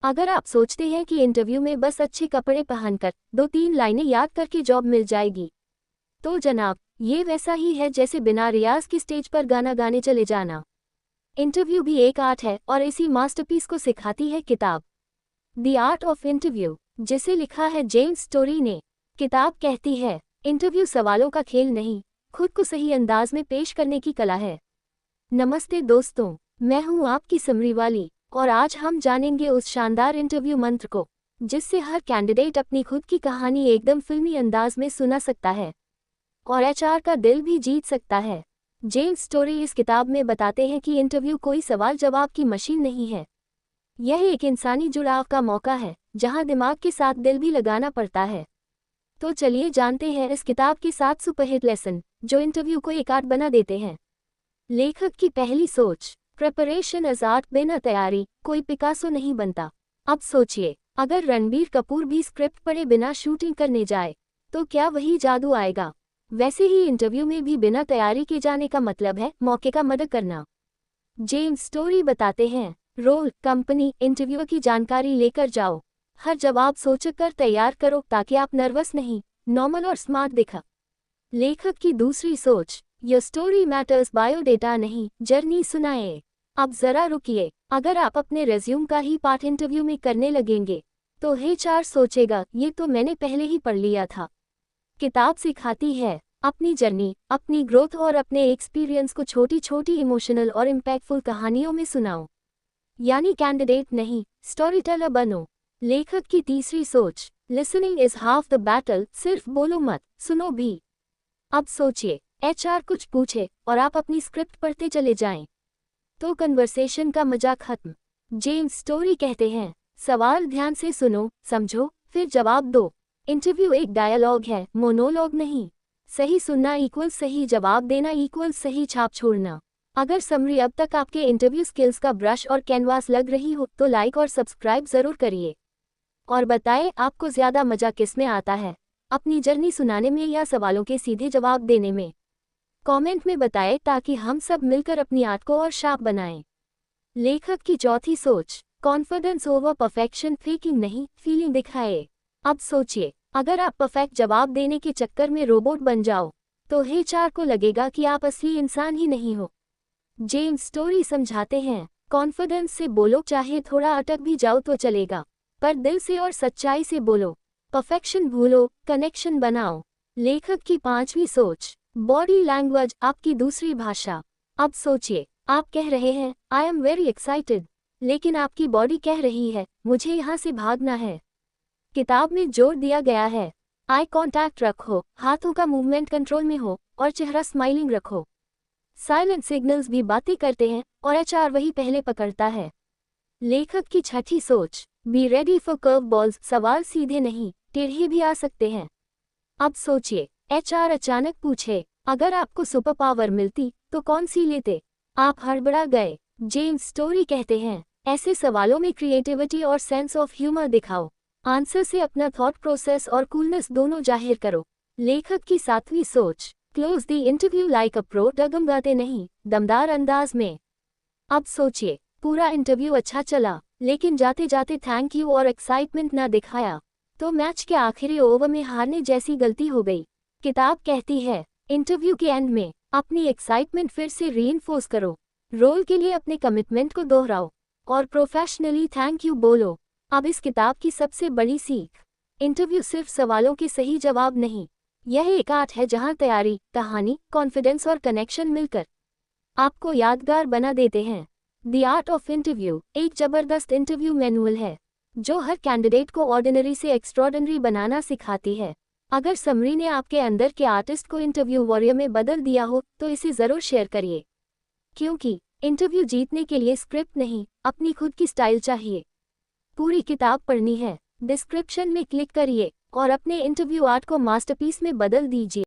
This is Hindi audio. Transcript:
अगर आप सोचते हैं कि इंटरव्यू में बस अच्छे कपड़े पहनकर 2-3 लाइनें याद करके जॉब मिल जाएगी, तो जनाब, ये वैसा ही है जैसे बिना रियाज की स्टेज पर गाना गाने चले जाना। इंटरव्यू भी एक आर्ट है और इसी मास्टरपीस को सिखाती है किताब द आर्ट ऑफ इंटरव्यू, जिसे लिखा है जेम्स स्टोरी ने। किताब कहती है, इंटरव्यू सवालों का खेल नहीं, खुद को सही अंदाज में पेश करने की कला है। नमस्ते दोस्तों, मैं हूं आपकी समरी वाली और आज हम जानेंगे उस शानदार इंटरव्यू मंत्र को जिससे हर कैंडिडेट अपनी खुद की कहानी एकदम फिल्मी अंदाज में सुना सकता है और एचआर का दिल भी जीत सकता है। जेम्स स्टोरी इस किताब में बताते हैं कि इंटरव्यू कोई सवाल जवाब की मशीन नहीं है। यह एक इंसानी जुड़ाव का मौका है जहां दिमाग के साथ दिल भी लगाना पड़ता है। तो चलिए जानते हैं इस किताब के 7 सुपरहिट लेसन जो इंटरव्यू को एक आर्ट बना देते हैं। लेखक की पहली सोच, प्रिपरेशन एज आर्ट, बिना तैयारी कोई पिकासो नहीं बनता। अब सोचिए, अगर रणबीर कपूर भी स्क्रिप्ट पढ़े बिना शूटिंग करने जाए तो क्या वही जादू आएगा? वैसे ही इंटरव्यू में भी बिना तैयारी के जाने का मतलब है मौके का मदद करना। जेम्स स्टोरी बताते हैं, रोल, कंपनी, इंटरव्यूअर की जानकारी लेकर जाओ। हर जवाब सोचकर तैयार करो ताकि आप नर्वस नहीं, नॉर्मल और स्मार्ट दिखा। लेखक की दूसरी सोच, योर स्टोरी मैटर्स, बायोडेटा नहीं, जर्नी सुनाए। अब जरा रुकिए, अगर आप अपने रेज्यूम का ही पार्ट इंटरव्यू में करने लगेंगे तो एचआर सोचेगा ये तो मैंने पहले ही पढ़ लिया था। किताब सिखाती है, अपनी जर्नी, अपनी ग्रोथ और अपने एक्सपीरियंस को छोटी छोटी इमोशनल और इम्पैक्टफुल कहानियों में सुनाओ। यानी कैंडिडेट नहीं, स्टोरी टेलर बनो। लेखक की तीसरी सोच, listening is half the battle, सिर्फ बोलो मत, सुनो भी। अब सोचिए, एचआर कुछ पूछे और आप अपनी स्क्रिप्ट पढ़ते चले जाएं, तो कन्वर्सेशन का मजा खत्म। जेम्स स्टोरी कहते हैं, सवाल ध्यान से सुनो, समझो, फिर जवाब दो। इंटरव्यू एक डायलॉग है, मोनोलॉग नहीं। सही सुनना इक्वल सही जवाब देना इक्वल सही छाप छोड़ना। अगर समरी अब तक आपके इंटरव्यू स्किल्स का ब्रश और कैनवास लग रही हो तो लाइक और सब्सक्राइब जरूर करिए और बताएं आपको ज़्यादा मजा किस में आता है, अपनी जर्नी सुनाने में या सवालों के सीधे जवाब देने में। कमेंट में बताएं ताकि हम सब मिलकर अपनी आर्ट को और शार्प बनाएं। लेखक की चौथी सोच, कॉन्फिडेंस ओवर परफेक्शन, फेकिंग नहीं, फीलिंग दिखाए। अब सोचिए, अगर आप परफेक्ट जवाब देने के चक्कर में रोबोट बन जाओ तो एचआर को लगेगा कि आप असली इंसान ही नहीं हो। जेम्स स्टोरी समझाते हैं, कॉन्फिडेंस से बोलो, चाहे थोड़ा अटक भी जाओ तो चलेगा, पर दिल से और सच्चाई से बोलो। परफेक्शन भूलो, कनेक्शन बनाओ। लेखक की पांचवी सोच, बॉडी लैंग्वेज, आपकी दूसरी भाषा। अब सोचिए, आप कह रहे हैं आई एम वेरी एक्साइटेड, लेकिन आपकी बॉडी कह रही है मुझे यहाँ से भागना है। किताब में जोर दिया गया है, आई कांटेक्ट रखो, हाथों का मूवमेंट कंट्रोल में हो और चेहरा स्माइलिंग रखो। साइलेंट सिग्नल्स भी बातें करते हैं और एचआर वही पहले पकड़ता है। लेखक की छठी सोच, be ready for curve balls, सवाल सीधे नहीं, टेढ़े भी आ सकते हैं। अब सोचिए, एचआर अचानक पूछे, अगर आपको सुपर पावर मिलती तो कौन सी लेते? आप हड़बड़ा गए। जेम्स स्टोरी कहते हैं, ऐसे सवालों में क्रिएटिविटी और सेंस ऑफ ह्यूमर दिखाओ। आंसर से अपना थॉट प्रोसेस और कूलनेस दोनों जाहिर करो। लेखक की सातवीं सोच, close the interview like a pro, डगमगाते नहीं, दमदार अंदाज में। अब सोचिए, पूरा इंटरव्यू अच्छा चला लेकिन जाते जाते थैंक यू और एक्साइटमेंट ना दिखाया तो मैच के आखिरी ओवर में हारने जैसी गलती हो गई। किताब कहती है, इंटरव्यू के एंड में अपनी एक्साइटमेंट फिर से रीइंफोर्स करो, रोल के लिए अपने कमिटमेंट को दोहराओ और प्रोफेशनली थैंक यू बोलो। अब इस किताब की सबसे बड़ी सीख, इंटरव्यू सिर्फ सवालों के सही जवाब नहीं, यह एक आर्ट है जहां तैयारी, कहानी, कॉन्फिडेंस और कनेक्शन मिलकर आपको यादगार बना देते हैं। द आर्ट ऑफ इंटरव्यू एक जबरदस्त इंटरव्यू मैनुअल है जो हर कैंडिडेट को ऑर्डिनरी से एक्स्ट्रॉर्डिनरी बनाना सिखाती है। अगर समरी ने आपके अंदर के आर्टिस्ट को इंटरव्यू वॉरियर में बदल दिया हो तो इसे ज़रूर शेयर करिए, क्योंकि इंटरव्यू जीतने के लिए स्क्रिप्ट नहीं, अपनी खुद की स्टाइल चाहिए। पूरी किताब पढ़नी है, डिस्क्रिप्शन में क्लिक करिए और अपने इंटरव्यू आर्ट को मास्टरपीस में बदल दीजिए।